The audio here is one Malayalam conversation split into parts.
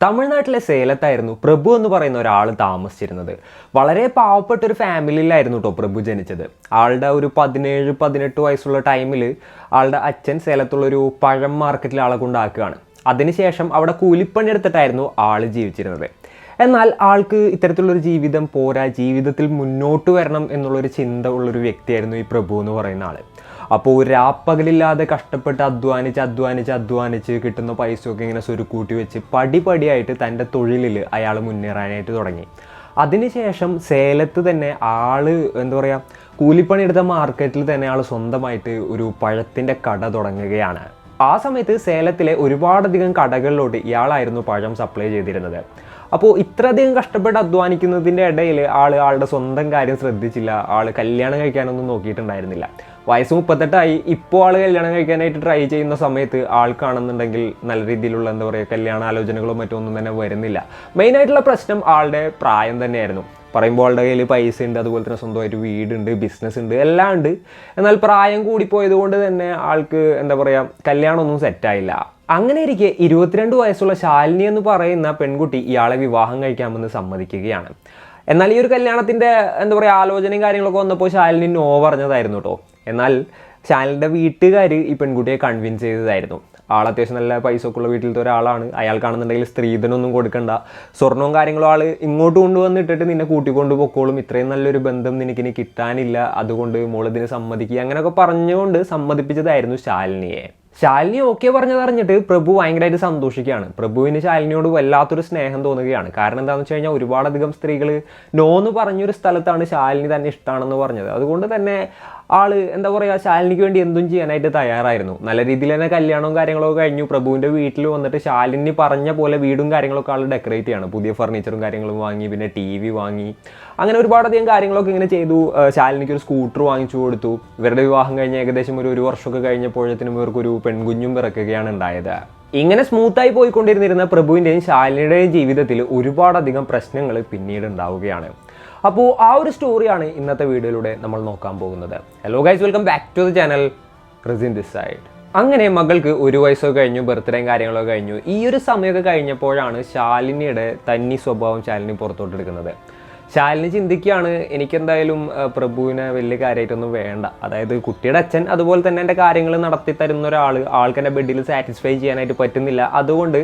തമിഴ്നാട്ടിലെ സേലത്തായിരുന്നു പ്രഭു എന്ന് പറയുന്ന ഒരാൾ താമസിച്ചിരുന്നത്. വളരെ പാവപ്പെട്ട ഒരു ഫാമിലിയിലായിരുന്നു കേട്ടോ പ്രഭു ജനിച്ചത്. ആളുടെ ഒരു 17-18 വയസ്സുള്ള ടൈമിൽ ആളുടെ അച്ഛൻ സേലത്തുള്ളൊരു പഴം മാർക്കറ്റിൽ ആളെ കൊണ്ടാക്കുകയാണ്. അതിനുശേഷം അവിടെ കൂലിപ്പണി എടുത്തിട്ടായിരുന്നു ആൾ ജീവിച്ചിരുന്നത്. എന്നാൽ ആൾക്ക് ഇത്തരത്തിലുള്ളൊരു ജീവിതം പോരാ, ജീവിതത്തിൽ മുന്നോട്ട് വരണം എന്നുള്ളൊരു ചിന്ത ഉള്ളൊരു വ്യക്തിയായിരുന്നു ഈ പ്രഭു എന്ന് പറയുന്ന ആൾ. അപ്പോൾ രാപ്പകലില്ലാതെ കഷ്ടപ്പെട്ട് അധ്വാനിച്ച് കിട്ടുന്ന പൈസയൊക്കെ ഇങ്ങനെ സ്വരുക്കൂട്ടി വെച്ച് പടിപടിയായിട്ട് തൻ്റെ തൊഴിലിൽ അയാൾ മുന്നേറാനായിട്ട് തുടങ്ങി. അതിനുശേഷം സേലത്ത് തന്നെ എന്താ പറയുക, കൂലിപ്പണി എടുത്ത മാർക്കറ്റിൽ തന്നെ ആൾ സ്വന്തമായിട്ട് ഒരു പഴത്തിൻ്റെ കട തുടങ്ങുകയാണ്. ആ സമയത്ത് സേലത്തിലെ ഒരുപാടധികം കടകളിലോട്ട് ഇയാളായിരുന്നു പഴം സപ്ലൈ ചെയ്തിരുന്നത്. അപ്പോൾ ഇത്രയധികം കഷ്ടപ്പെട്ട് അധ്വാനിക്കുന്നതിൻ്റെ ഇടയിൽ ആളുടെ സ്വന്തം കാര്യം ശ്രദ്ധിച്ചില്ല. കല്യാണം കഴിക്കാനൊന്നും നോക്കിയിട്ടുണ്ടായിരുന്നില്ല. വയസ്സ് 38 ഇപ്പോൾ കല്യാണം കഴിക്കാനായിട്ട് ട്രൈ ചെയ്യുന്ന സമയത്ത് കാണുന്നുണ്ടെങ്കിൽ നല്ല രീതിയിലുള്ള എന്താ പറയുക കല്യാണാലോചനകളോ മറ്റൊന്നും തന്നെ വരുന്നില്ല. മെയിനായിട്ടുള്ള പ്രശ്നം ആളുടെ പ്രായം തന്നെയായിരുന്നു. പറയുമ്പോൾ ആളുടെ കയ്യിൽ പൈസ ഉണ്ട്, അതുപോലെ തന്നെ സ്വന്തമായിട്ട് വീടുണ്ട്, ബിസിനസ് ഉണ്ട്, എല്ലാം ഉണ്ട്. എന്നാൽ പ്രായം കൂടിപ്പോയത് കൊണ്ട് തന്നെ ആൾക്ക് എന്താ പറയുക കല്യാണമൊന്നും സെറ്റായില്ല. അങ്ങനെ ഇരിക്കെ 22 വയസ്സുള്ള ശാലിനി എന്ന് പറയുന്ന പെൺകുട്ടി ഇയാളെ വിവാഹം കഴിക്കാമെന്ന് സമ്മതിക്കുകയാണ്. എന്നാൽ ഈ ഒരു കല്യാണത്തിൻ്റെ എന്താ പറയുക ആലോചനയും കാര്യങ്ങളൊക്കെ വന്നപ്പോൾ ശാലിനി നോ പറഞ്ഞതായിരുന്നു കേട്ടോ. എന്നാൽ ശാലിനിയുടെ വീട്ടുകാർ ഈ പെൺകുട്ടിയെ കൺവിൻസ് ചെയ്തതായിരുന്നു. അത്യാവശ്യം നല്ല പൈസ ഒക്കെ ഉള്ള വീട്ടിലത്തെ ഒരാളാണ്. അയാൾക്കാണെന്നുണ്ടെങ്കിൽ സ്ത്രീധനമൊന്നും കൊടുക്കണ്ട, സ്വർണവും കാര്യങ്ങളും ഇങ്ങോട്ട് കൊണ്ടുവന്നിട്ടിട്ട് നിന്നെ കൂട്ടിക്കൊണ്ട് പൊക്കോളും, ഇത്രയും നല്ലൊരു ബന്ധം നിനക്കിനി കിട്ടാനില്ല, അതുകൊണ്ട് മോളിതിന് സമ്മതിക്കുക, അങ്ങനെയൊക്കെ പറഞ്ഞുകൊണ്ട് സമ്മതിപ്പിച്ചതായിരുന്നു ശാലിനിയെ. ശാലിനി ഓക്കെ പറഞ്ഞതറിഞ്ഞിട്ട് പ്രഭു ഭയങ്കരമായിട്ട് സന്തോഷിക്കുകയാണ്. പ്രഭുവിന് ശാലിനിയോട് വല്ലാത്തൊരു സ്നേഹം തോന്നുകയാണ്. കാരണം എന്താണെന്ന് വെച്ച് കഴിഞ്ഞാൽ ഒരുപാടധികം സ്ത്രീകൾ നോന്ന് പറഞ്ഞൊരു സ്ഥലത്താണ് ശാലിനി തന്നെ ഇഷ്ടമാണെന്ന് പറഞ്ഞത്. അതുകൊണ്ട് തന്നെ എന്താ പറയുക ശാലിനിക്ക് വേണ്ടി എന്തും ചെയ്യാനായിട്ട് തയ്യാറായിരുന്നു. നല്ല രീതിയിൽ തന്നെ കല്യാണവും കാര്യങ്ങളൊക്കെ കഴിഞ്ഞു. പ്രഭുവിൻ്റെ വീട്ടിൽ വന്നിട്ട് ശാലിനി പറഞ്ഞ പോലെ വീടും കാര്യങ്ങളൊക്കെ ഡെക്കറേറ്റ് ചെയ്യാണ്. പുതിയ ഫർണിച്ചറും കാര്യങ്ങളും വാങ്ങി, പിന്നെ TV വാങ്ങി, അങ്ങനെ ഒരുപാടധികം കാര്യങ്ങളൊക്കെ ഇങ്ങനെ ചെയ്തു. ശാലിനിക്ക് ഒരു സ്കൂട്ടർ വാങ്ങിച്ചു കൊടുത്തു. ഇവരുടെ വിവാഹം കഴിഞ്ഞ് ഏകദേശം ഒരു വർഷമൊക്കെ കഴിഞ്ഞപ്പോഴത്തേനും ഇവർക്കൊരു പെൺകുഞ്ഞും പിറക്കുകയാണ് ഉണ്ടായത്. ഇങ്ങനെ സ്മൂത്തായി പോയിക്കൊണ്ടിരുന്നിരുന്ന പ്രഭുവിൻ്റെയും ശാലിനിയുടെയും ജീവിതത്തിൽ ഒരുപാടധികം പ്രശ്നങ്ങൾ പിന്നീട് ഉണ്ടാവുകയാണ്. അപ്പോൾ ആ ഒരു സ്റ്റോറിയാണ് ഇന്നത്തെ വീഡിയോയിലൂടെ നമ്മൾ നോക്കാൻ പോകുന്നത്. Hello guys, welcome back to the channel Rizin this side. അങ്ങനെ മകൾക്ക് 1 വയസ്സൊക്കെ കഴിഞ്ഞു, ബർത്ത്ഡേയും കാര്യങ്ങളൊക്കെ കഴിഞ്ഞു. ഈ ഒരു സമയമൊക്കെ കഴിഞ്ഞപ്പോഴാണ് ശാലിനിയുടെ തനി സ്വഭാവം ശാലിനി പുറത്തോട്ടെടുക്കുന്നത്. ശാലിനി ചിന്തിക്കുകയാണ്, എനിക്കെന്തായാലും പ്രഭുവിനെ വലിയ കാര്യമായിട്ടൊന്നും വേണ്ട. അതായത് കുട്ടിയുടെ അച്ഛൻ, അതുപോലെ തന്നെ എൻ്റെ കാര്യങ്ങൾ നടത്തി തരുന്ന ആൾക്ക് എൻ്റെ ബെഡിൽ സാറ്റിസ്ഫൈ ചെയ്യാനായിട്ട് പറ്റുന്നില്ല. അതുകൊണ്ട്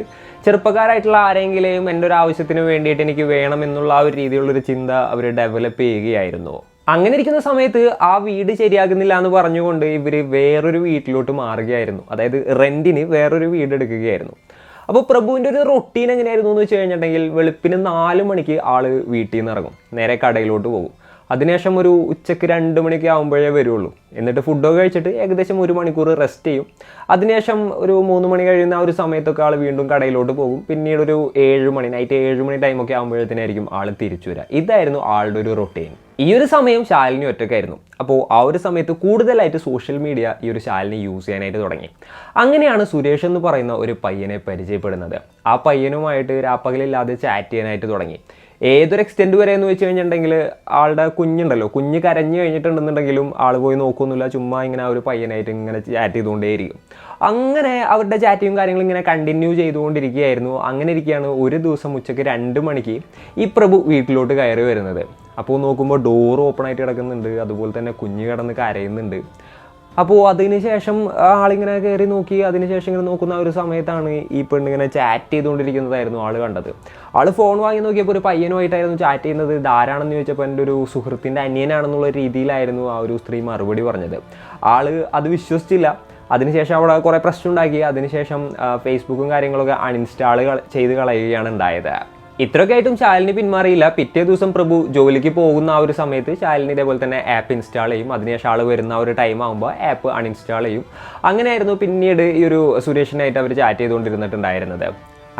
ചെറുപ്പക്കാരായിട്ടുള്ള ആരെങ്കിലും എൻ്റെ ഒരു ആവശ്യത്തിന് വേണ്ടിയിട്ട് എനിക്ക് വേണമെന്നുള്ള ആ ഒരു രീതിയിലുള്ളൊരു ചിന്ത അവർ ഡെവലപ്പ് ചെയ്യുകയായിരുന്നു. അങ്ങനെ ഇരിക്കുന്ന സമയത്ത് ആ വീട് ശരിയാകുന്നില്ല എന്ന് പറഞ്ഞുകൊണ്ട് ഇവർ വേറൊരു വീട്ടിലോട്ട് മാറുകയായിരുന്നു. അതായത് റെൻറ്റിന് വേറൊരു വീട് എടുക്കുകയായിരുന്നു. അപ്പോൾ പ്രഭുവിൻ്റെ ഒരു റൊട്ടീൻ എങ്ങനെയായിരുന്നു എന്ന് വെച്ച് കഴിഞ്ഞിട്ടുണ്ടെങ്കിൽ വെളുപ്പിന് 4 മണിക്ക് വീട്ടിൽ നിന്ന് ഇറങ്ങും, നേരെ കടയിലോട്ട് പോകും. അതിനുശേഷം ഒരു ഉച്ചയ്ക്ക് 2 മണിക്ക് ആകുമ്പോഴേ വരുള്ളൂ. എന്നിട്ട് ഫുഡൊക്കെ കഴിച്ചിട്ട് ഏകദേശം 1 മണിക്കൂർ റെസ്റ്റ് ചെയ്യും. അതിനുശേഷം ഒരു 3 മണി കഴിയുന്ന ആ ഒരു സമയത്തൊക്കെ വീണ്ടും കടയിലോട്ട് പോകും. പിന്നീട് ഒരു 7 മണി, നൈറ്റ് 7 മണി ടൈമൊക്കെ ആകുമ്പോഴത്തേനായിരിക്കും തിരിച്ചു വരിക. ഇതായിരുന്നു ആളുടെ ഒരു റൊട്ടീൻ. ഈ ഒരു സമയം ശാലിനി ഒറ്റയ്ക്കായിരുന്നു. അപ്പോൾ ആ ഒരു സമയത്ത് കൂടുതലായിട്ട് സോഷ്യൽ മീഡിയ ഈ ഒരു ശാലിനി യൂസ് ചെയ്യാനായിട്ട് തുടങ്ങി. അങ്ങനെയാണ് സുരേഷ് എന്ന് പറയുന്ന ഒരു പയ്യനെ പരിചയപ്പെടുന്നത്. ആ പയ്യനുമായിട്ട് രാപ്പകലില്ലാതെ ചാറ്റ് ചെയ്യാനായിട്ട് തുടങ്ങി. ഏതൊരു എക്സ്റ്റെൻറ്റ് വരെ എന്ന് വെച്ച് കഴിഞ്ഞിട്ടുണ്ടെങ്കിൽ കുഞ്ഞുണ്ടല്ലോ, കുഞ്ഞ് കരഞ്ഞു കഴിഞ്ഞിട്ടുണ്ടെന്നുണ്ടെങ്കിലും പോയി നോക്കുന്നില്ല, ചുമ്മാ ഇങ്ങനെ ആ ഒരു പയ്യനായിട്ട് ഇങ്ങനെ ചാറ്റ് ചെയ്തുകൊണ്ടേയിരിക്കും. അങ്ങനെ അവരുടെ ചാറ്റിങ്ങും കാര്യങ്ങളും ഇങ്ങനെ കണ്ടിന്യൂ ചെയ്തുകൊണ്ടിരിക്കുകയായിരുന്നു. അങ്ങനെ ഇരിക്കുകയാണ് ഒരു ദിവസം ഉച്ചയ്ക്ക് 2 മണിക്ക് ഈ പ്രഭു വീട്ടിലോട്ട് കയറി വരുന്നത്. അപ്പോൾ നോക്കുമ്പോൾ ഡോർ ഓപ്പൺ ആയിട്ട് കിടക്കുന്നുണ്ട്, അതുപോലെ തന്നെ കുഞ്ഞ് കിടന്ന് കരയുന്നുണ്ട്. അപ്പോൾ അതിനുശേഷം ആളിങ്ങനെ കയറി നോക്കി. അതിനുശേഷം ഇങ്ങനെ നോക്കുന്ന ഒരു സമയത്താണ് ഈ പെണ്ണിങ്ങനെ ചാറ്റ് ചെയ്തുകൊണ്ടിരിക്കുന്നതായിരുന്നു കണ്ടത്. ഫോൺ വാങ്ങി നോക്കിയപ്പോൾ ഒരു പയ്യനുമായിട്ടായിരുന്നു ചാറ്റ് ചെയ്യുന്നത്. ഇതാരാണെന്ന് ചോദിച്ചപ്പോൾ എൻ്റെ ഒരു സുഹൃത്തിൻ്റെ അനിയനാണെന്നുള്ള രീതിയിലായിരുന്നു ആ ഒരു സ്ത്രീ മറുപടി പറഞ്ഞത്. അത് വിശ്വസിച്ചില്ല. അതിനുശേഷം അവിടെ കുറേ പ്രശ്നം ഉണ്ടാക്കി. അതിനുശേഷം ഫേസ്ബുക്കും കാര്യങ്ങളൊക്കെ അൺഇൻസ്റ്റാൾ ചെയ്ത് കളയുകയാണ് ഉണ്ടായത്. ഇത്രയൊക്കെ ആയിട്ടും ശാലിനി പിന്മാറിയില്ല. പിറ്റേ ദിവസം പ്രഭു ജോലിക്ക് പോകുന്ന ആ ഒരു സമയത്ത് ശാലിനി ഇതേപോലെ തന്നെ ആപ്പ് ഇൻസ്റ്റാൾ ചെയ്യും. അതിനുശേഷം വരുന്ന ഒരു ടൈം ആകുമ്പോൾ ആപ്പ് അൺഇൻസ്റ്റാൾ ചെയ്യും. അങ്ങനെയായിരുന്നു പിന്നീട് ഈ ഒരു സുരേഷിനായിട്ട് അവർ ചാറ്റ് ചെയ്തുകൊണ്ടിരുന്നിട്ടുണ്ടായിരുന്നത്.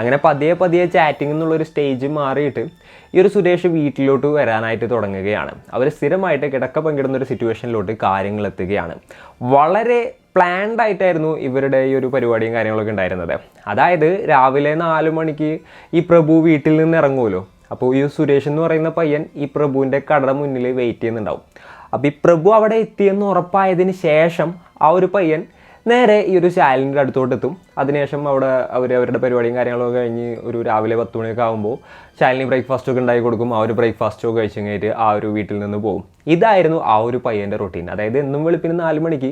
അങ്ങനെ പതിയെ ചാറ്റിംഗ് എന്നുള്ളൊരു സ്റ്റേജ് മാറിയിട്ട് ഈ ഒരു സുരേഷ് വീട്ടിലോട്ട് വരാനായിട്ട് തുടങ്ങുകയാണ്. അവർ സ്ഥിരമായിട്ട് കിടക്ക പങ്കിടുന്ന ഒരു സിറ്റുവേഷനിലോട്ട് കാര്യങ്ങൾ എത്തുകയാണ്. വളരെ പ്ലാൻഡ് ആയിട്ടായിരുന്നു ഇവരുടെ ഈ ഒരു പരിപാടിയും കാര്യങ്ങളൊക്കെ ഉണ്ടായിരുന്നത്. അതായത് രാവിലെ 4 മണിക്ക് ഈ പ്രഭു വീട്ടിൽ നിന്ന് ഇറങ്ങുമല്ലോ. അപ്പോൾ ഈ സുരേഷ് എന്ന് പറയുന്ന പയ്യൻ ഈ പ്രഭുവിൻ്റെ കടയുടെ മുന്നിൽ വെയിറ്റ് ചെയ്യുന്നുണ്ടാവും. അപ്പോൾ ഈ പ്രഭു അവിടെ എത്തിയെന്ന് ഉറപ്പായതിന് ശേഷം ആ ഒരു പയ്യൻ നേരെ ഈ ഒരു ശാലിനിയുടെ അടുത്തോട്ട് എത്തും. അതിനുശേഷം അവിടെ അവരുടെ പരിപാടിയും കാര്യങ്ങളൊക്കെ കഴിഞ്ഞ് ഒരു രാവിലെ 10 മണിയൊക്കെ ആകുമ്പോൾ ശാലിനി ബ്രേക്ക്ഫാസ്റ്റ് ഒക്കെ ഉണ്ടാക്കി കൊടുക്കും. ആ ഒരു ബ്രേക്ക്ഫാസ്റ്റ് ഒക്കെ കഴിച്ച് കഴിഞ്ഞിട്ട് ആ ഒരു വീട്ടിൽ നിന്ന് പോകും. ഇതായിരുന്നു ആ ഒരു പയ്യൻ്റെ റൊട്ടീൻ. അതായത് എന്നും വെളുപ്പിന് 4 മണിക്ക്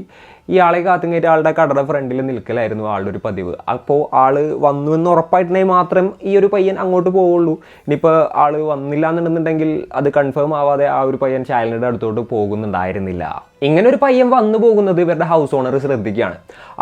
ഇയാളെ കാത്തും കയറ്റി ആളുടെ കടയുടെ ഫ്രണ്ടിൽ നിൽക്കലായിരുന്നു ആളുടെ ഒരു പതിവ്. അപ്പോൾ ആള് വന്നു എന്ന് ഉറപ്പായിട്ടുണ്ടെങ്കിൽ മാത്രം ഈ ഒരു പയ്യൻ അങ്ങോട്ട് പോവുള്ളൂ. ഇനിയിപ്പോൾ ആള് വന്നില്ല എന്നുണ്ടെന്നുണ്ടെങ്കിൽ അത് കൺഫേം ആവാതെ ആ ഒരു പയ്യൻ ശാലിനിയുടെ അടുത്തോട്ട് പോകുന്നുണ്ടായിരുന്നില്ല. ഇങ്ങനെ ഒരു പയ്യൻ വന്നു പോകുന്നത് ഇവരുടെ ഹൗസ് ഓണർ ശ്രദ്ധിക്കുകയാണ്.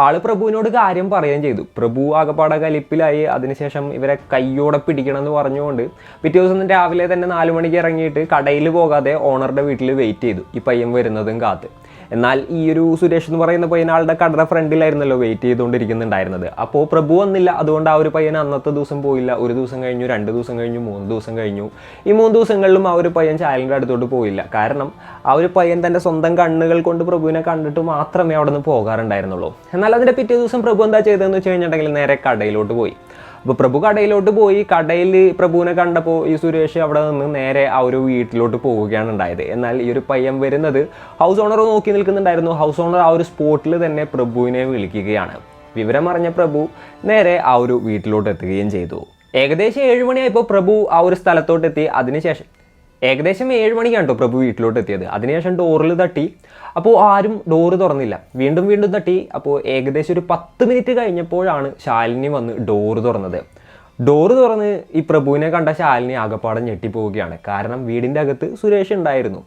ആള് പ്രഭുവിനോട് കാര്യം പറയുകയും ചെയ്തു. പ്രഭു ആകപ്പാടെ കലിപ്പിലായി. അതിനുശേഷം ഇവരെ കയ്യോടെ പിടിക്കണം എന്ന് പറഞ്ഞുകൊണ്ട് പിറ്റേ ദിവസം രാവിലെ തന്നെ 4 മണിക്ക് ഇറങ്ങിയിട്ട് കടയിൽ പോകാതെ ഓണറുടെ വീട്ടിൽ വെയിറ്റ് ചെയ്തു, ഈ പയ്യൻ വരുന്നതും കാത്ത്. എന്നാൽ ഈ ഒരു സുരേഷ് എന്ന് പറയുന്ന പയ്യൻ ആളുടെ കടയുടെ ഫ്രണ്ടിലായിരുന്നല്ലോ വെയിറ്റ് ചെയ്തുകൊണ്ടിരിക്കുന്നുണ്ടായിരുന്നത്. അപ്പോൾ പ്രഭു വന്നില്ല. അതുകൊണ്ട് ആ ഒരു പയ്യൻ അന്നത്തെ ദിവസം പോയില്ല. 1 ദിവസം കഴിഞ്ഞു, 2 ദിവസം കഴിഞ്ഞു, 3 ദിവസം കഴിഞ്ഞു. ഈ 3 ദിവസങ്ങളിലും ആ ഒരു പയ്യൻ ശാലിനിയുടെ അടുത്തോട്ട് പോയില്ല. കാരണം ആ ഒരു പയ്യൻ തൻ്റെ സ്വന്തം കണ്ണുകൾ കൊണ്ട് പ്രഭുവിനെ കണ്ടിട്ട് മാത്രമേ അവിടെ നിന്ന് പോകാറുണ്ടായിരുന്നുള്ളൂ. എന്നാൽ അതിൻ്റെ പിറ്റേ ദിവസം പ്രഭു എന്താ ചെയ്തതെന്ന് വെച്ച് കഴിഞ്ഞിട്ടുണ്ടെങ്കിൽ നേരെ കടയിലോട്ട് പോയി. അപ്പോൾ പ്രഭു കടയിലോട്ട് പോയി. കടയിൽ പ്രഭുവിനെ കണ്ടപ്പോൾ ഈ സുരേഷ് അവിടെ നിന്ന് നേരെ ആ ഒരു വീട്ടിലോട്ട് പോവുകയാണ് ഉണ്ടായത്. എന്നാൽ ഈ ഒരു പയ്യൻ വരുന്നത് ഹൗസ് ഓണർ നോക്കി നിൽക്കുന്നുണ്ടായിരുന്നു. ഹൗസ് ഓണർ ആ ഒരു സ്പോട്ടിൽ തന്നെ പ്രഭുവിനെ വിളിക്കുകയാണ്. വിവരം അറിഞ്ഞ പ്രഭു നേരെ ആ ഒരു വീട്ടിലോട്ട് എത്തുകയും ചെയ്തു. ഏകദേശം 7 മണിയായപ്പോൾ പ്രഭു ആ ഒരു സ്ഥലത്തോട്ട് എത്തി. അതിനുശേഷം ഏകദേശം 7 മണിക്കാണ് കേട്ടോ പ്രഭു വീട്ടിലോട്ട് എത്തിയത്. അതിനുശേഷം ഡോറിൽ തട്ടി. അപ്പോൾ ആരും ഡോറ് തുറന്നില്ല. വീണ്ടും തട്ടി. അപ്പോൾ ഏകദേശം ഒരു 10 മിനിറ്റ് കഴിഞ്ഞപ്പോഴാണ് ശാലിനി വന്ന് ഡോറ് തുറന്നത്. ഡോറ് തുറന്ന് ഈ പ്രഭുവിനെ കണ്ട ശാലിനി ആകപ്പാടെ ഞെട്ടിപ്പോവുകയാണ്. കാരണം വീടിൻ്റെ അകത്ത് സുരേഷ് ഉണ്ടായിരുന്നു.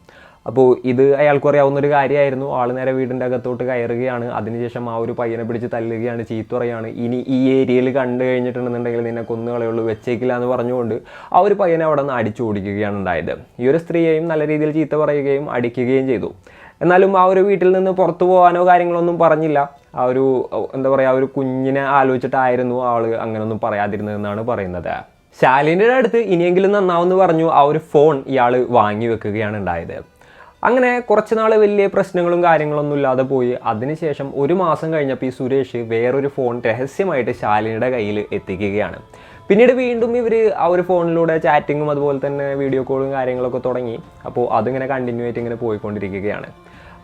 അപ്പോൾ ഇത് അയാൾക്ക് അറിയാവുന്നൊരു കാര്യമായിരുന്നു. ആൾ നേരെ വീടിൻ്റെ അകത്തോട്ട് കയറുകയാണ്. അതിനുശേഷം ആ ഒരു പയ്യനെ പിടിച്ച് തല്ലുകയാണ്, ചീത്ത പറയുകയാണ്. ഇനി ഈ ഏരിയയിൽ കണ്ടു കഴിഞ്ഞിട്ടുണ്ടെന്നുണ്ടെങ്കിൽ നിന്നെ കൊന്നുകളയുള്ളൂ, വെച്ചേക്കില്ല എന്ന് പറഞ്ഞുകൊണ്ട് ആ ഒരു പയ്യനെ അവിടെ നിന്ന് അടിച്ചോടിക്കുകയാണ് ഉണ്ടായത്. ഈ ഒരു സ്ത്രീയെയും നല്ല രീതിയിൽ ചീത്ത പറയുകയും അടിക്കുകയും ചെയ്തു. എന്നാലും ആ ഒരു വീട്ടിൽ നിന്ന് പുറത്തു പോകാനോ കാര്യങ്ങളൊന്നും പറഞ്ഞില്ല. ആ ഒരു എന്താ പറയുക, ആ ഒരു കുഞ്ഞിനെ ആലോചിച്ചിട്ടായിരുന്നു ആൾ അങ്ങനെയൊന്നും പറയാതിരുന്നതെന്നാണ് പറയുന്നത്. ശാലിനിയുടെ അടുത്ത് ഇനിയെങ്കിലും നന്നാവെന്ന് പറഞ്ഞു ആ ഒരു ഫോൺ ഇയാൾ വാങ്ങി വെക്കുകയാണ് ഉണ്ടായത്. അങ്ങനെ കുറച്ച് നാൾ വലിയ പ്രശ്നങ്ങളും കാര്യങ്ങളൊന്നും ഇല്ലാതെ പോയി. അതിനുശേഷം 1 മാസം കഴിഞ്ഞപ്പോൾ ഈ സുരേഷ് വേറൊരു ഫോൺ രഹസ്യമായിട്ട് ശാലിനിയുടെ കയ്യിൽ എത്തിക്കുകയാണ്. പിന്നീട് വീണ്ടും ഇവർ ആ ഒരു ഫോണിലൂടെ ചാറ്റിങ്ങും അതുപോലെ തന്നെ വീഡിയോ കോളും കാര്യങ്ങളൊക്കെ തുടങ്ങി. അപ്പോൾ അതിങ്ങനെ കണ്ടിന്യൂ ആയിട്ട് ഇങ്ങനെ പോയിക്കൊണ്ടിരിക്കുകയാണ്.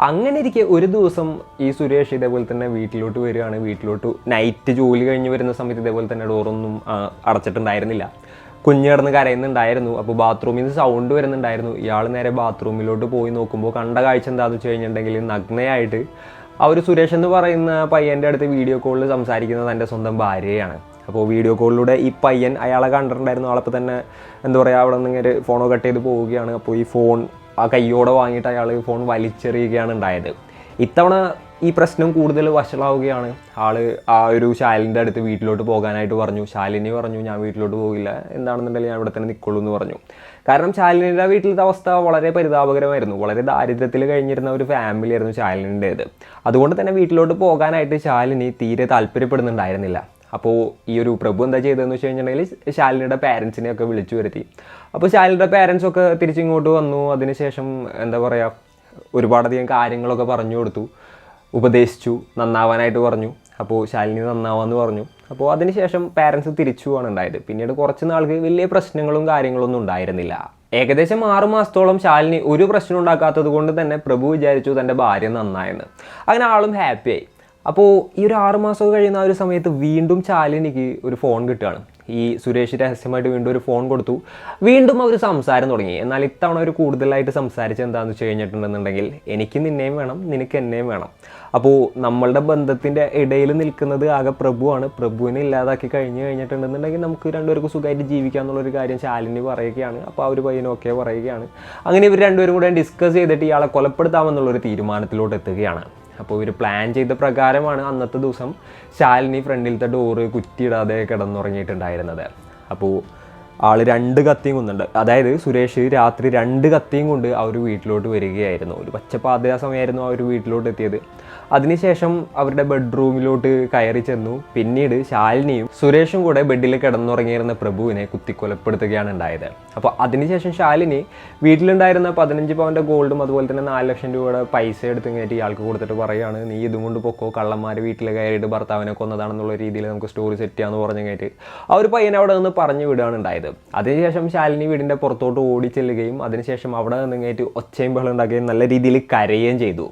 അങ്ങനെ ഇരിക്കെ ഒരു ദിവസം ഈ സുരേഷ് ഇതേപോലെ തന്നെ വീട്ടിലോട്ട് വരികയാണ്. വീട്ടിലോട്ട് നൈറ്റ് ജോലി കഴിഞ്ഞ് വരുന്ന സമയത്ത് ഇതേപോലെ തന്നെ ഡോറൊന്നും അടച്ചിട്ടുണ്ടായിരുന്നില്ല. കുഞ്ഞ് കിടന്ന് കരയുന്നുണ്ടായിരുന്നു. അപ്പോൾ ബാത്റൂമിൽ നിന്ന് സൗണ്ട് വരുന്നുണ്ടായിരുന്നു. ഇയാൾ നേരെ ബാത്റൂമിലോട്ട് പോയി നോക്കുമ്പോൾ കണ്ട കാഴ്ച എന്താണെന്ന് വെച്ച് കഴിഞ്ഞിട്ടുണ്ടെങ്കിൽ നഗ്നയായിട്ട് ആ ഒരു സുരേഷ് എന്ന് പറയുന്ന പയ്യൻ്റെ അടുത്ത് വീഡിയോ കോളിൽ സംസാരിക്കുന്നത് തൻ്റെ സ്വന്തം ഭാര്യയാണ്. അപ്പോൾ വീഡിയോ കോളിലൂടെ ഈ പയ്യൻ അയാളെ കണ്ടിട്ടുണ്ടായിരുന്നു. ആളപ്പോൾ തന്നെ എന്താ പറയുക, അവിടെ നിന്ന് ഇങ്ങനെ ഫോണോ കട്ട് ചെയ്ത് പോവുകയാണ്. അപ്പോൾ ഈ ഫോൺ ആ കയ്യോടെ വാങ്ങിയിട്ട് അയാൾ ഫോൺ വലിച്ചെറിയുകയാണ് ഉണ്ടായത്. ഇത്തവണ ഈ പ്രശ്നം കൂടുതൽ വഷളാവുകയാണ്. ആ ഒരു ശാലിൻ്റെ അടുത്ത് വീട്ടിലോട്ട് പോകാനായിട്ട് പറഞ്ഞു. ശാലിനി പറഞ്ഞു ഞാൻ വീട്ടിലോട്ട് പോകില്ല, എന്താണെന്നുണ്ടെങ്കിൽ ഞാൻ ഇവിടെ തന്നെ നിൽക്കുള്ളൂ എന്ന് പറഞ്ഞു. കാരണം ശാലിനിയുടെ വീട്ടിലത്തെ അവസ്ഥ വളരെ പരിതാപകരമായിരുന്നു. വളരെ ദാരിദ്ര്യത്തിൽ കഴിഞ്ഞിരുന്ന ഒരു ഫാമിലി ആയിരുന്നു ശാലിനിൻ്റേത്. അതുകൊണ്ട് തന്നെ വീട്ടിലോട്ട് പോകാനായിട്ട് ശാലിനി തീരെ താല്പര്യപ്പെടുന്നുണ്ടായിരുന്നില്ല. അപ്പോൾ ഈ ഒരു പ്രഭു എന്താ ചെയ്തതെന്ന് വെച്ച് കഴിഞ്ഞിട്ടുണ്ടെങ്കിൽ ശാലിനിയുടെ പാരൻസിനെയൊക്കെ വിളിച്ചു വരുത്തി. അപ്പോൾ ശാലിനിയുടെ പാരൻസൊക്കെ തിരിച്ചിങ്ങോട്ട് വന്നു. അതിനുശേഷം എന്താ പറയുക, ഒരുപാടധികം കാര്യങ്ങളൊക്കെ പറഞ്ഞു കൊടുത്തു, ഉപദേശിച്ചു, നന്നാവാനായിട്ട് പറഞ്ഞു. അപ്പോൾ ശാലിനി നന്നാവാമെന്ന് പറഞ്ഞു. അപ്പോൾ അതിനുശേഷം പാരൻസ് തിരിച്ചു പോകാണ് ഉണ്ടായത്. പിന്നീട് കുറച്ച് നാൾക്ക് വലിയ പ്രശ്നങ്ങളും കാര്യങ്ങളൊന്നും ഉണ്ടായിരുന്നില്ല. ഏകദേശം 6 മാസത്തോളം ശാലിനി ഒരു പ്രശ്നം ഉണ്ടാക്കാത്തത് കൊണ്ട് തന്നെ പ്രഭു വിചാരിച്ചു തൻ്റെ ഭാര്യ നന്നായെന്ന്. അങ്ങനെ ആളും ഹാപ്പിയായി. അപ്പോൾ ഈ ഒരു 6 മാസമൊക്കെ കഴിയുന്ന ആ ഒരു സമയത്ത് വീണ്ടും ശാലിനിക്ക് ഒരു ഫോൺ കിട്ടുകയാണ്. ഈ സുരേഷ് രഹസ്യമായിട്ട് വീണ്ടും ഒരു ഫോൺ കൊടുത്തു. വീണ്ടും അവർ സംസാരം തുടങ്ങി. എന്നാൽ ഇത്തവണ അവർ കൂടുതലായിട്ട് സംസാരിച്ച് എന്താണെന്ന് വെച്ച് കഴിഞ്ഞിട്ടുണ്ടെന്നുണ്ടെങ്കിൽ എനിക്ക് നിന്നെയും വേണം, നിനക്ക് എന്നെയും വേണം. അപ്പോൾ നമ്മളുടെ ബന്ധത്തിൻ്റെ ഇടയിൽ നിൽക്കുന്നത് ആകെ പ്രഭുവാണ്. പ്രഭുവിനെ ഇല്ലാതാക്കി കഴിഞ്ഞിട്ടുണ്ടെന്നുണ്ടെങ്കിൽ നമുക്ക് രണ്ടുപേർക്കും സുഖമായിട്ട് ജീവിക്കുക എന്നുള്ളൊരു കാര്യം ശാലിനി പറയുകയാണ്. അപ്പോൾ ആ ഒരു പയ്യനും ഒക്കെ പറയുകയാണ്. അങ്ങനെ ഇവർ രണ്ടുപേരും കൂടെ ഡിസ്കസ് ചെയ്തിട്ട് ഇയാളെ കൊലപ്പെടുത്താമെന്നുള്ളൊരു തീരുമാനത്തിലോട്ട് എത്തുകയാണ്. അപ്പോൾ ഇവർ പ്ലാൻ ചെയ്ത പ്രകാരമാണ് അന്നത്തെ ദിവസം ശാലിനി ഫ്രണ്ടിലത്തെ ഡോറ് കുറ്റിയിടാതെ കിടന്നുറങ്ങിയിട്ടുണ്ടായിരുന്നത്. അപ്പോൾ ആൾ 2 കത്തിയും കൊണ്ടുണ്ട്. അതായത് സുരേഷ് രാത്രി 2 കത്തിയും കൊണ്ട് ആ ഒരു വീട്ടിലോട്ട് വരികയായിരുന്നു. ഒരു പച്ചപ്പാതിരാ സമയമായിരുന്നു ആ ഒരു വീട്ടിലോട്ട് എത്തിയത്. അതിനുശേഷം അവരുടെ ബെഡ്റൂമിലോട്ട് കയറി ചെന്നു. പിന്നീട് ശാലിനിയും സുരേഷും കൂടെ ബെഡിൽ കിടന്നുറങ്ങിയിരുന്ന പ്രഭുവിനെ കുത്തിക്കൊലപ്പെടുത്തുകയാണ് ഉണ്ടായത്. അപ്പോൾ അതിനുശേഷം ശാലിനി വീട്ടിലുണ്ടായിരുന്ന 15 പവൻ്റെ ഗോൾഡും അതുപോലെ തന്നെ 4 ലക്ഷം രൂപയുടെ പൈസ എടുത്ത് കയറ്റി ഇയാൾക്ക് കൊടുത്തിട്ട് പറയുകയാണ്, നീ ഇതും കൊണ്ട് പൊക്കോ, കള്ളന്മാർ വീട്ടിൽ കയറിയിട്ട് ഭർത്താവിനെ കൊന്നതാണെന്നുള്ള രീതിയിൽ നമുക്ക് സ്റ്റോറി സെറ്റ് ചെയ്യാമെന്ന് പറഞ്ഞു കയറ്റി ആ ഒരു പയ്യനെ അവിടെ നിന്ന് പറഞ്ഞു വിടുകയാണ് ഉണ്ടായത്. അതിനുശേഷം ശാലിനി വീടിൻ്റെ പുറത്തോട്ട് ഓടിച്ചെല്ലുകയും അതിനുശേഷം അവിടെ നിന്ന് കയറ്റി ഒച്ചയും ബഹളം ഉണ്ടാക്കുകയും നല്ല രീതിയിൽ കരയുകയും ചെയ്തു.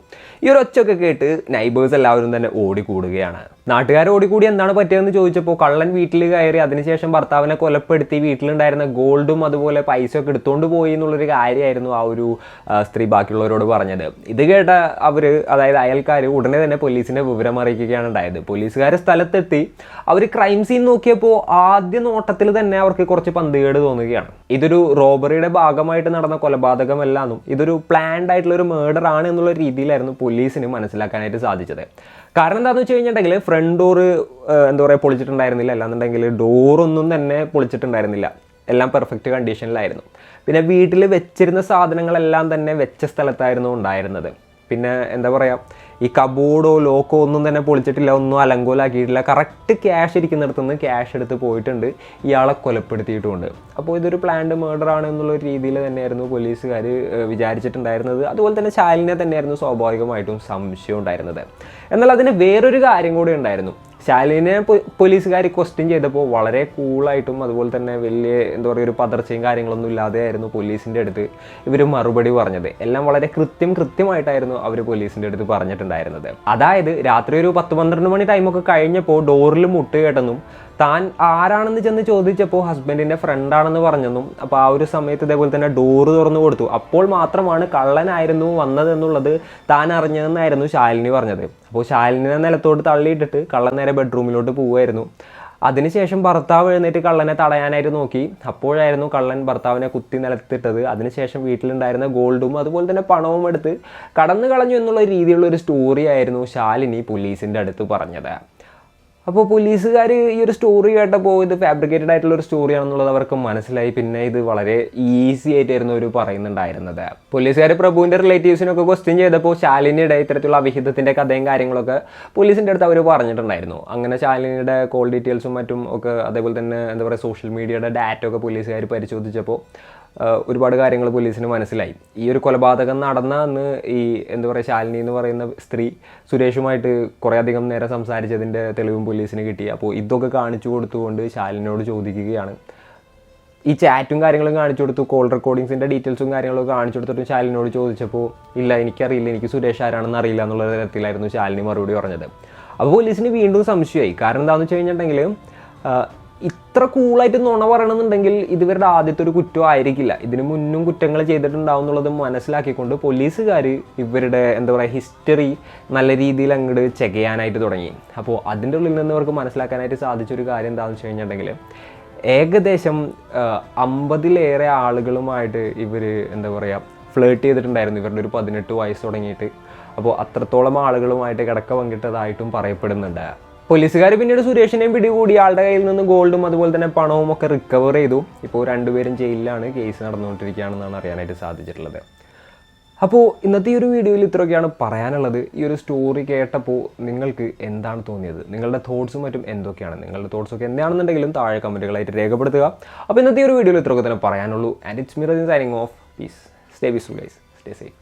ഈ ഒരു ഒച്ചയൊക്കെ കേട്ട് നൈബേഴ്സ് എല്ലാവരും തന്നെ ഓടിക്കൂടുകയാണ്. നാട്ടുകാർ ഓടിക്കൂടി എന്താണ് പറ്റിയതെന്ന് ചോദിച്ചപ്പോൾ കള്ളൻ വീട്ടിൽ കയറി അതിനുശേഷം ഭർത്താവിനെ കൊലപ്പെടുത്തി വീട്ടിലുണ്ടായിരുന്ന ഗോൾഡും അതുപോലെ പൈസ ഒക്കെ എടുത്തുകൊണ്ട് പോയി എന്നുള്ളൊരു കാര്യമായിരുന്നു ആ ഒരു സ്ത്രീ ബാക്കിയുള്ളവരോട് പറഞ്ഞത്. ഇത് കേട്ട അവർ, അതായത് അയൽക്കാർ, ഉടനെ തന്നെ പോലീസിനെ വിവരം അറിയിക്കുകയാണ് ഉണ്ടായത്. പോലീസുകാർ സ്ഥലത്തെത്തി അവർ ക്രൈം സീൻ നോക്കിയപ്പോൾ ആദ്യ നോട്ടത്തിൽ തന്നെ അവർക്ക് കുറച്ച് പന്തികേട് തോന്നുകയാണ്. ഇതൊരു റോബറിയുടെ ഭാഗമായിട്ട് നടന്ന കൊലപാതകമല്ലാന്നും ഇതൊരു പ്ലാൻഡ് ആയിട്ടുള്ള ഒരു മേർഡർ ആണ് എന്നുള്ള രീതിയിലായിരുന്നു പോലീസിന് മനസ്സിലാക്കാനായിട്ട് സാധിച്ചത്. കാരണം എന്താണെന്ന് വെച്ച് കഴിഞ്ഞിട്ടുണ്ടെങ്കിൽ ഫ്രണ്ട് ഡോറ് എന്താ പറയുക പൊളിച്ചിട്ടുണ്ടായിരുന്നില്ല, അല്ലാന്നുണ്ടെങ്കിൽ ഡോറൊന്നും തന്നെ പൊളിച്ചിട്ടുണ്ടായിരുന്നില്ല, എല്ലാം പെർഫെക്റ്റ് കണ്ടീഷനിലായിരുന്നു. പിന്നെ വീട്ടിൽ വെച്ചിരുന്ന സാധനങ്ങളെല്ലാം തന്നെ വെച്ച സ്ഥലത്തായിരുന്നു ഉണ്ടായിരുന്നത്. പിന്നെ എന്താ പറയുക, ഈ കബോർഡോ ലോക്കോ ഒന്നും തന്നെ പൊളിച്ചിട്ടില്ല, ഒന്നും അലങ്കോലാക്കിയിട്ടില്ല. കറക്റ്റ് ക്യാഷ് ഇരിക്കുന്നിടത്തു നിന്ന് ക്യാഷ് എടുത്ത് പോയിട്ടുണ്ട്, ഇയാളെ കൊലപ്പെടുത്തിയിട്ടുമുണ്ട്. അപ്പോൾ ഇതൊരു പ്ലാൻഡ് മേർഡർ ആണ് എന്നുള്ള രീതിയിൽ തന്നെയായിരുന്നു പോലീസുകാർ വിചാരിച്ചിട്ടുണ്ടായിരുന്നത്. അതുപോലെ തന്നെ ശാലിനെ തന്നെയായിരുന്നു സ്വാഭാവികമായിട്ടും സംശയം ഉണ്ടായിരുന്നത്. എന്നാൽ അതിന് വേറൊരു കാര്യം കൂടി ഉണ്ടായിരുന്നു. ശാലിനെ പോലീസുകാർ ക്വസ്റ്റ്യൻ ചെയ്തപ്പോൾ വളരെ കൂളായിട്ടും അതുപോലെ തന്നെ വലിയ എന്താ പറയുക ഒരു പതർച്ചയും കാര്യങ്ങളൊന്നും ഇല്ലാതെയായിരുന്നു പോലീസിൻ്റെ അടുത്ത് ഇവർ മറുപടി പറഞ്ഞത്. എല്ലാം വളരെ കൃത്യമായിട്ടായിരുന്നു അവർ പോലീസിൻ്റെ അടുത്ത് പറഞ്ഞിട്ടുണ്ടായിരുന്നത്. അതായത് രാത്രി ഒരു 10-12 മണി ടൈമൊക്കെ കഴിഞ്ഞപ്പോൾ ഡോറിൽ മുട്ട് കേട്ടെന്നും താൻ ആരാണെന്ന് ചെന്ന് ചോദിച്ചപ്പോൾ ഹസ്ബൻഡിൻ്റെ ഫ്രണ്ടാണെന്ന് പറഞ്ഞെന്നും, അപ്പോൾ ആ ഒരു സമയത്ത് ഇതേപോലെ തന്നെ ഡോറ് തുറന്നു കൊടുത്തു. അപ്പോൾ മാത്രമാണ് കള്ളനായിരുന്നു വന്നതെന്നുള്ളത് താൻ അറിഞ്ഞതെന്നായിരുന്നു ശാലിനി പറഞ്ഞത്. അപ്പോൾ ശാലിനിനെ നിലത്തോട്ട് തള്ളിയിട്ടിട്ട് കള്ളൻ നേരെ ബെഡ്റൂമിലോട്ട് പോവുമായിരുന്നു. അതിനുശേഷം ഭർത്താവ് എഴുന്നേറ്റ് കള്ളനെ തടയാനായിട്ട് നോക്കി. അപ്പോഴായിരുന്നു കള്ളൻ ഭർത്താവിനെ കുത്തി നിലത്തിട്ടത്. അതിനുശേഷം വീട്ടിലുണ്ടായിരുന്ന ഗോൾഡും അതുപോലെ തന്നെ പണവും എടുത്ത് കടന്നു കളഞ്ഞു എന്നുള്ള രീതിയിലുള്ള ഒരു സ്റ്റോറി ആയിരുന്നു ശാലിനി പോലീസിൻ്റെ അടുത്ത് പറഞ്ഞത്. അപ്പോൾ പോലീസുകാർ ഈ ഒരു സ്റ്റോറി കേട്ടപ്പോൾ ഇത് ഫാബ്രിക്കേറ്റഡ് ആയിട്ടുള്ള ഒരു സ്റ്റോറിയാണെന്നുള്ളത് അവർക്ക് മനസ്സിലായി. പിന്നെ ഇത് വളരെ ഈസി ആയിട്ടായിരുന്നു അവർ പറയുന്നുണ്ടായിരുന്നത്. പോലീസുകാർ പ്രഭുവിൻ്റെ റിലേറ്റീവ്സിനൊക്കെ ക്വസ്റ്റ്യൻ ചെയ്തപ്പോൾ ശാലിനിയുടെ ഇത്തരത്തിലുള്ള അവിഹിതത്തിൻ്റെ കഥയും കാര്യങ്ങളൊക്കെ പോലീസിൻ്റെ അടുത്ത് അവർ പറഞ്ഞിട്ടുണ്ടായിരുന്നു. അങ്ങനെ ശാലിനിയുടെ കോൾ ഡീറ്റെയിൽസും മറ്റും ഒക്കെ, അതേപോലെ തന്നെ എന്താ പറയുക സോഷ്യൽ മീഡിയയുടെ ഡാറ്റ ഒക്കെ പോലീസുകാർ പരിശോധിച്ചപ്പോൾ ഒരുപാട് കാര്യങ്ങൾ പോലീസിന് മനസ്സിലായി. ഈ ഒരു കൊലപാതകം നടന്ന അന്ന് ഈ എന്താ പറയുക ശാലിനി എന്ന് പറയുന്ന സ്ത്രീ സുരേഷുമായിട്ട് കുറേ അധികം നേരം സംസാരിച്ചതിൻ്റെ തെളിവും പോലീസിന് കിട്ടി. അപ്പോൾ ഇതൊക്കെ കാണിച്ചു കൊടുത്തുകൊണ്ട് ശാലിനിയോട് ചോദിക്കുകയാണ്. ഈ ചാറ്റും കാര്യങ്ങളും കാണിച്ചു കൊടുത്തു, കോൾ റെക്കോർഡിങ്സിൻ്റെ ഡീറ്റെയിൽസും കാര്യങ്ങളൊക്കെ കാണിച്ചു കൊടുത്തിട്ടും ശാലിനിയോട് ചോദിച്ചപ്പോൾ ഇല്ല എനിക്കറിയില്ല, എനിക്ക് സുരേഷ് ആരാണെന്ന് അറിയില്ല എന്നുള്ള തരത്തിലായിരുന്നു ശാലിനി മറുപടി പറഞ്ഞത്. അപ്പോൾ പോലീസിന് വീണ്ടും സംശയമായി. കാരണം എന്താണെന്ന് വെച്ച് കഴിഞ്ഞിട്ടുണ്ടെങ്കിൽ ഇത്ര കൂളായിട്ട് നുണ പറയണമെന്നുണ്ടെങ്കിൽ ഇതുവരുടെ ആദ്യത്തെ ഒരു കുറ്റം ആയിരിക്കില്ല, ഇതിനു മുന്നും കുറ്റങ്ങൾ ചെയ്തിട്ടുണ്ടാവും എന്നുള്ളത് മനസ്സിലാക്കിക്കൊണ്ട് പോലീസുകാർ ഇവരുടെ എന്താ പറയുക ഹിസ്റ്ററി നല്ല രീതിയിൽ അങ്ങോട്ട് ചെക്ക് ചെയ്യാനായിട്ട് തുടങ്ങി. അപ്പോൾ അതിൻ്റെ ഉള്ളിൽ നിന്ന് അവർക്ക് മനസ്സിലാക്കാനായിട്ട് സാധിച്ചൊരു കാര്യം എന്താണെന്ന് വെച്ച് കഴിഞ്ഞിട്ടുണ്ടെങ്കിൽ ഏകദേശം 50-ലേറെ ആളുകളുമായിട്ട് ഇവർ എന്താ പറയുക ഫ്ലേർട്ട് ചെയ്തിട്ടുണ്ടായിരുന്നു ഇവരുടെ ഒരു 18 വയസ്സ് തുടങ്ങിയിട്ട്. അപ്പോൾ അത്രത്തോളം ആളുകളുമായിട്ട് കിടക്ക പങ്കിട്ടതായിട്ടും പറയപ്പെടുന്നുണ്ട്. പോലീസുകാർ പിന്നീട് സുരേഷിനെയും പിടികൂടി ആളുടെ കയ്യിൽ നിന്ന് ഗോൾഡും അതുപോലെ തന്നെ പണവും ഒക്കെ റിക്കവർ ചെയ്തു. ഇപ്പോൾ രണ്ടുപേരും ജയിലിലാണ്, കേസ് നടന്നുകൊണ്ടിരിക്കുകയാണെന്നാണ് അറിയാനായിട്ട് സാധിച്ചിട്ടുള്ളത്. അപ്പോൾ ഇന്നത്തെ ഈ ഒരു വീഡിയോയിൽ ഇത്രയൊക്കെയാണ് പറയാനുള്ളത്. ഈ ഒരു സ്റ്റോറി കേട്ടപ്പോൾ നിങ്ങൾക്ക് എന്താണ് തോന്നിയത്, നിങ്ങളുടെ തോട്ട്സും മറ്റും എന്തൊക്കെയാണ്, നിങ്ങളുടെ തോട്ട്സൊക്കെ എന്താണെന്നുണ്ടെങ്കിലും താഴെ കമൻറ്റുകളായിട്ട് രേഖപ്പെടുത്തുക. അപ്പോൾ ഇന്നത്തെ ഈ ഒരു വീഡിയോയിൽ ഇത്രയൊക്കെ തന്നെ പറയാനുള്ളൂ. And it's me Rejin signing off. Peace. Stay peaceful guys. Stay safe.